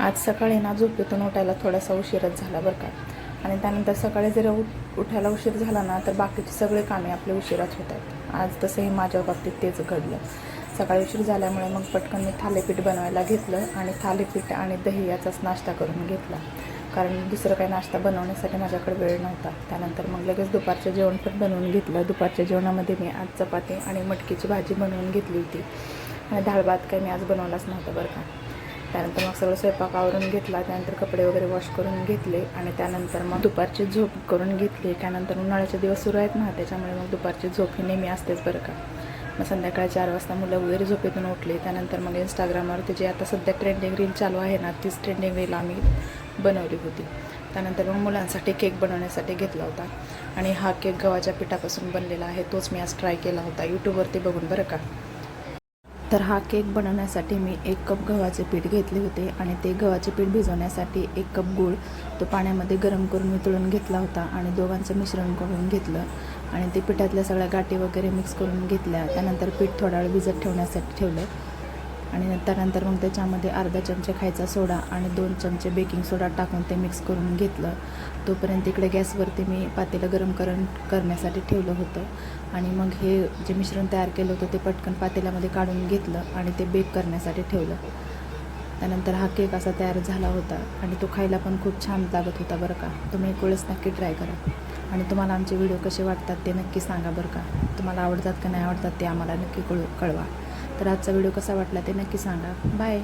आज सकाळी ना झोपेतून उठायला थोडासा उशीरच झाला बरं का. आणि त्यानंतर सकाळी जर उठायला उशीर झाला ना तर बाकीचे सगळे कामे आपले उशिराच होतात. आज तसंही माझ्या बाबतीत तेच घडलं. सकाळी उशीर झाल्यामुळे मग पटकन मी थालीपीठ बनवायला घेतलं आणि थालीपीठ आणि दही याचाच नाश्ता करून घेतला, कारण दुसरं काही नाश्ता बनवण्यासाठी माझ्याकडे वेळ नव्हता. त्यानंतर मग लगेच दुपारचं जेवण पण बनवून घेतलं. दुपारच्या जेवणामध्ये मी आज चपाती आणि मटकीची भाजी बनवून घेतली होती आणि डाळ भात काही मी आज बनवलाच नव्हता बरं का. त्यानंतर मग सगळं स्वयंपाक आवरून घेतला. त्यानंतर कपडे वगैरे वॉश करून घेतले आणि त्यानंतर मग दुपारची झोप करून घेतली. त्यानंतर उन्हाळ्याचे दिवस सुरू आहेत ना, त्याच्यामुळे मग दुपारची झोप ही नेहमी असतेच बरं का. मग संध्याकाळी 4 वाजता मुलं वगैरे झोपेतून उठले. त्यानंतर मग इंस्टाग्रामवरती जे आता सध्या ट्रेंडिंग रील चालू आहे ना, तीच ट्रेंडिंग रील आम्ही बनवली होती. त्यानंतर मग मुलांसाठी केक बनवण्यासाठी घेतला होता आणि हा केक गव्हाच्या पिठापासून बनलेला आहे. तोच मी आज ट्राय केला होता यूट्यूबवरती बघून बरं का. तर हा केक बनवण्यासाठी मी 1 कप गव्हाचे पीठ घेतले होते आणि ते गव्हाचे पीठ भिजवण्यासाठी 1 कप गूळ तो पाण्यामध्ये गरम करून वितळून घेतला होता आणि दोघांचं मिश्रण करून घेतलं आणि ते पिठातल्या सगळ्या गाठी वगैरे मिक्स करून घेतल्या. त्यानंतर पीठ थोडा वेळ भिजत ठेवण्यासाठी ठेवलं आणि त्यानंतर मग त्याच्यामध्ये अर्धा चमचे खायचा सोडा आणि 2 चमचे बेकिंग सोडा टाकून ते मिक्स करून घेतलं. तोपर्यंत इकडे गॅसवरती मी पातेलं गरम करण्यासाठी ठेवलं होतं आणि मग हे जे मिश्रण तयार केलं होतं ते पटकन पातेल्यामध्ये काढून घेतलं आणि ते बेक करण्यासाठी ठेवलं. त्यानंतर हा केक असा तयार झाला होता आणि तो खायला पण खूप छान लागत होता बरं का. तुम्ही एक वेळेस नक्की ट्राय करा आणि तुम्हाला आमचे व्हिडिओ कसे वाटतात ते नक्की सांगा बरं का. तुम्हाला आवडतात का नाही आवडतात ते आम्हाला नक्की कळवा. तर आजचा व्हिडिओ कसा वाटला ते नक्की सांगा. बाय.